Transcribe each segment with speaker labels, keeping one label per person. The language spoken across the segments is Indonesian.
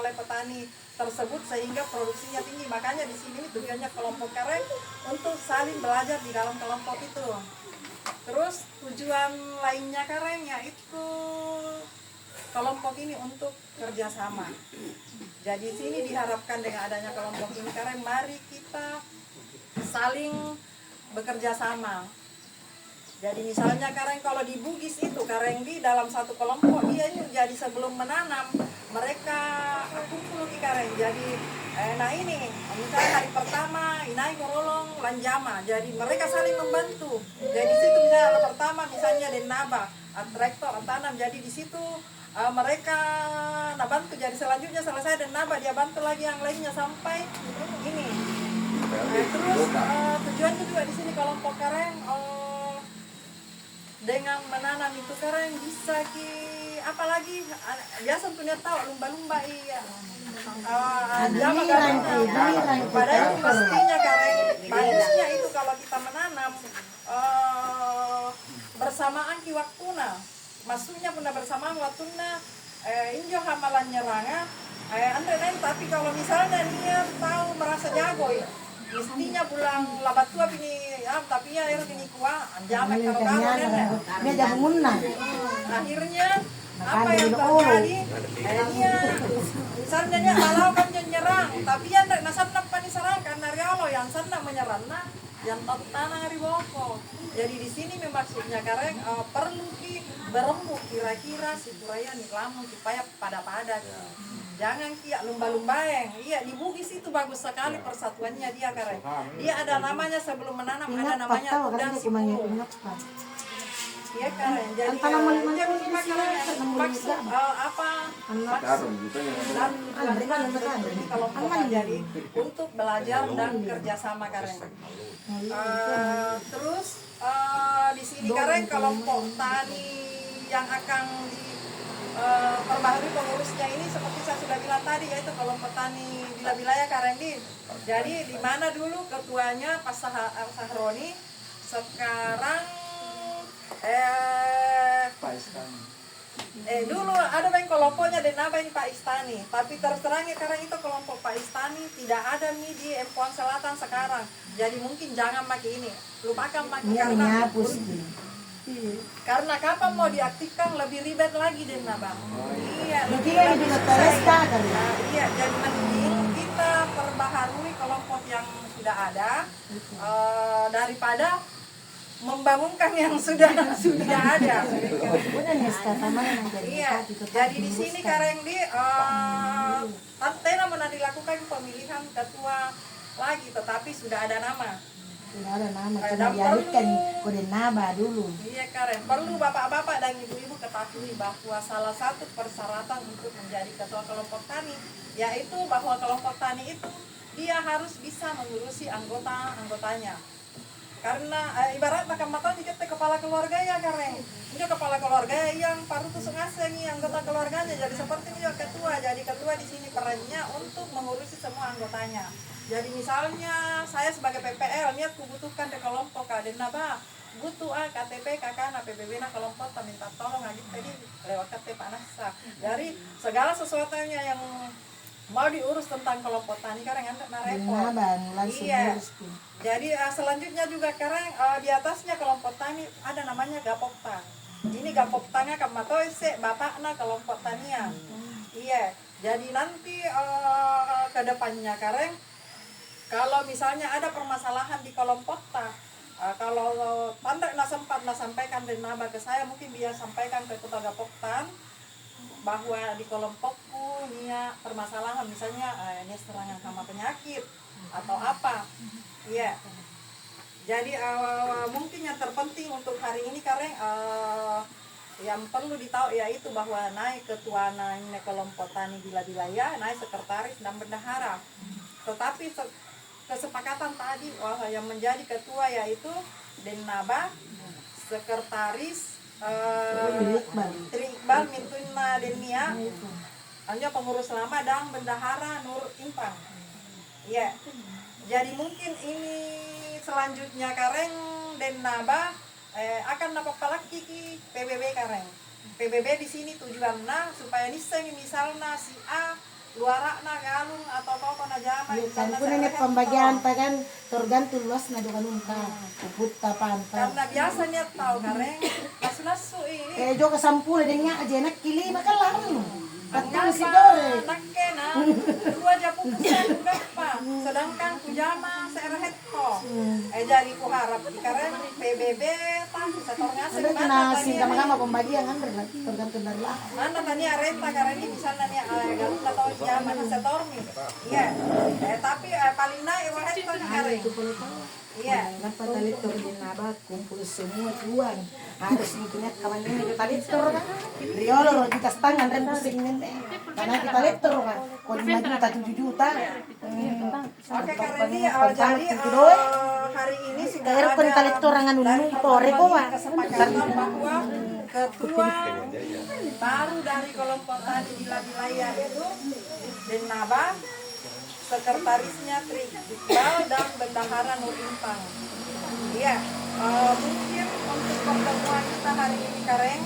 Speaker 1: oleh petani tersebut sehingga produksinya tinggi. Makanya di sini tujuannya kelompok kareng untuk saling belajar di dalam kelompok itu. Terus tujuan lainnya kareng yaitu kelompok ini untuk kerjasama. Jadi sini diharapkan dengan adanya kelompok ini kareng, mari kita saling bekerja sama. Jadi misalnya kareng kalau di Bugis itu kareng di dalam satu kelompok dia itu jadi sebelum menanam mereka kumpul di kareng. Jadi nah ini misalnya hari pertama inai ngorolong lanjama. Jadi mereka saling membantu. Jadi situ misalnya hari pertama misalnya denaba traktor tanam. Jadi di situ mereka bantu. Jadi selanjutnya selesai denaba dia bantu lagi yang lainnya sampai ini. Terus tujuannya juga di sini kelompok kareng dengan menanam itu kareng bisa apalagi biasa punya tahu lumba-lumba iya jama kareng padahal itu mestinya kareng bagusnya itu kalau kita menanam bersamaan ki waktuna maksudnya pun bersamaan waktuna injo hamalan nyeranga andre tapi kalau misalnya dia tahu merasa jago ya mestinya pulang labat tua ini tapi ya ini kuah jamek karo
Speaker 2: dia jangan munah.
Speaker 1: Akhirnya apa yang terjadi dia misalnya dia kalau kan nyerang tapi ya nasab napa diserang karena rialo yang sana menyerang yang tanah riboko. Jadi di sini maksudnya kareng perlu berembuk kira-kira si buraya nih lamun supaya pada jangan kia lumba-lumba iya di Bugis itu bagus sekali persatuannya dia kareng. Dia ada namanya sebelum menanam ada namanya udang sipulu. Iya kareng. Jadi maksud apa? Jadi untuk belajar dan kerjasama kareng. Terus di sini kareng kelompok tani yang akan perbaharui pengurusnya ini seperti saya sudah bilang tadi yaitu kelompok tani wilayah Karendi. Jadi di mana dulu ketuanya Pak Sahroni sekarang
Speaker 3: Pak Istani.
Speaker 1: Dulu ada yang kelompoknya dan apa yang Pak Istani, tapi terserangnya karena itu kelompok Pak Istani tidak ada nih di Empuan Selatan sekarang. Jadi mungkin jangan pakai ini, lupakan pakai karena kapan mau diaktifkan lebih ribet lagi deh Bang. Iya, lebih iya, jadi mending kita perbaharui kelompok yang sudah ada daripada membangunkan yang sudah ada. Iya, jadi di sini kareng di Tantena mana dilakukan pemilihan ketua lagi, tetapi sudah ada nama.
Speaker 2: Sudah ada nama, cuma dialihkan kode nama dulu.
Speaker 1: Iya karen, perlu bapak-bapak dan ibu-ibu ketahui bahwa salah satu persyaratan untuk menjadi ketua kelompok tani yaitu bahwa kelompok tani itu dia harus bisa mengurusi anggotanya. Karena ibarat makan makan kita kepala keluarga ya karen, ini kepala keluarga yang paruh tuh sengaja anggota keluarganya. Jadi seperti ini ketua. Jadi ketua di sini perannya untuk mengurusi semua anggotanya. Jadi misalnya saya sebagai PPL niat kubutuhkan di kelompok kaden naba butuh KTP kakak PBB kelompok minta tolong lagi tadi lewat KTP Anasa. Dari segala sesuatunya yang mau diurus tentang kelompok tani karena nggak repot. Iya. Jadi selanjutnya juga karena di atasnya kelompok tani ada namanya Gapokta. Ini Gapoktannya kamatoise bapakna kelompok tanian. Iya. Jadi nanti ke depannya kareng kalau misalnya ada permasalahan di kelompok kalau pandai sempat sampaikan dari nama ke saya, mungkin dia sampaikan ke ketua Gapoktan bahwa di kelompokku ini ya permasalahan misalnya ini serangan hama penyakit atau apa. Iya. Jadi mungkin yang terpenting untuk hari ini karena yang perlu ditahu yaitu bahwa naik ketua naik kelompok tani wilayah, naik sekretaris dan bendahara. Tetapi kesepakatan tadi yang menjadi ketua yaitu Denaba, sekretaris Tri Iqbal Mintuna Denia, hanya pengurus lama dan bendahara Nur Impang. Ya, jadi mungkin ini selanjutnya kareng Denaba akan napapalaki ki PBB kareng. PBB di sini tujuannya supaya niseng misalnya si A luarakna galung atau apa na jama
Speaker 2: Iya
Speaker 1: di
Speaker 2: kan,
Speaker 1: sana
Speaker 2: kuna
Speaker 1: saya
Speaker 2: nih
Speaker 1: lihat
Speaker 2: pembagian
Speaker 1: toh.
Speaker 2: pakan tergantung luas na dokan unta. Uput ta pantai.
Speaker 1: Karena biasanya tahu kareng nasu-nasu ini
Speaker 2: Jo kesampul dengnya aja nak kili makalang. Katul si
Speaker 1: Angapa,
Speaker 2: dore.
Speaker 1: nakke na dua japu kusen berapa sedangkan kujama serehet to jadi ku harap karena PBB tah setor ngasih
Speaker 2: Ada kena
Speaker 1: mana
Speaker 2: sinta
Speaker 1: tadi
Speaker 2: magama pembagian kan tergantung dari lah.
Speaker 1: mana tadi renta karena ini misalnya nih galut atau jama setor nih iya tapi paling naik wahet to kareng iya
Speaker 2: Kenapa talitor di naba kumpul semua uang harus mungkinnya kawan ini talitor kan riolo kita tangan dan pusing nente karena kita litor kan kalau 5 juta 7 juta
Speaker 1: oke karena ini jadi hari ini sudah
Speaker 2: Kaya ko ni talitor ang ano
Speaker 1: dari
Speaker 2: nung tore ko
Speaker 1: kesepakatan bahwa ketua baru dari kelompok tani di wilayah itu Denaba, sekretarisnya Tri Iqbal dan bendahara Nur Impang. Iya, mungkin untuk pertemuan kita hari ini Kareng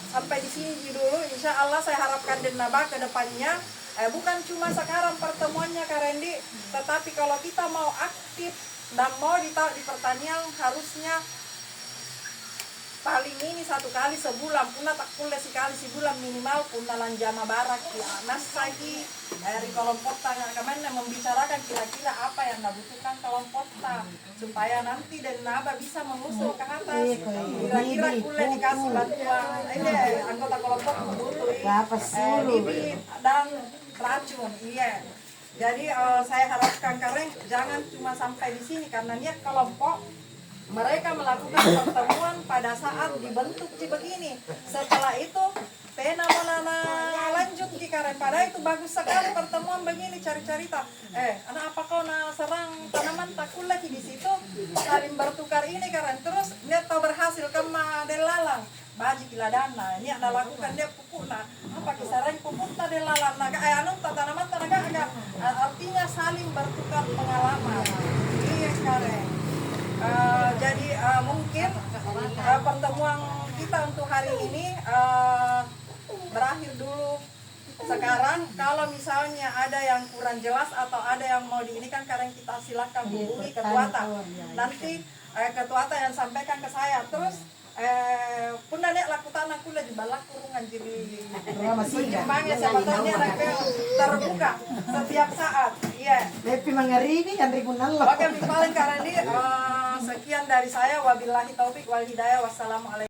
Speaker 1: sampai di sini dulu. Insya Allah saya harapkan Denaba ke depannya bukan cuma sekarang pertemuannya Karendi, tetapi kalau kita mau aktif dan mau di pertanian harusnya paling ini 1 kali sebulan punna tak kulle sekali sebulan minimal punna lanjama barak ya nas lagi dari kelompok tanya kemana membicarakan kira-kira apa yang dibutuhkan kelompok supaya nanti dan Naba bisa mengusung ke atas kira-kira kulle dikasih bantuan ini anggota kelompok butuh bibit dan racun iya jadi saya harapkan Kareng jangan cuma sampai di sini karena niat kelompok mereka melakukan pertemuan pada saat dibentuk begini. Setelah itu pena menana lanjut Kareng. Padahal itu bagus sekali pertemuan begini cari-cerita. Anak apa kau na serang tanaman takul lagi di situ saling bertukar ini Kareng. Terus dia tahu berhasil kema delalang. Baji kiladana. Ini ada lakukan dia pupuk na. Apa kisareng pupuk na delalang. Naga anu tanaman tanaga agak artinya saling bertukar pengalaman. Iya Kareng. Jadi mungkin pertemuan kita untuk hari ini berakhir dulu sekarang. Kalau misalnya ada yang kurang jelas atau ada yang mau ini kan karena kita silakan hubungi ketua nanti ketua yang sampaikan ke saya terus punda nek lakukan aku lagi balak kurungan jadi jembangnya siapa tahu dia terbuka setiap saat iya
Speaker 2: Lepi mangaribi kan ribunan
Speaker 1: oke paling karena ini sekian dari saya wabillahi taufik wal hidayah wassalamualaikum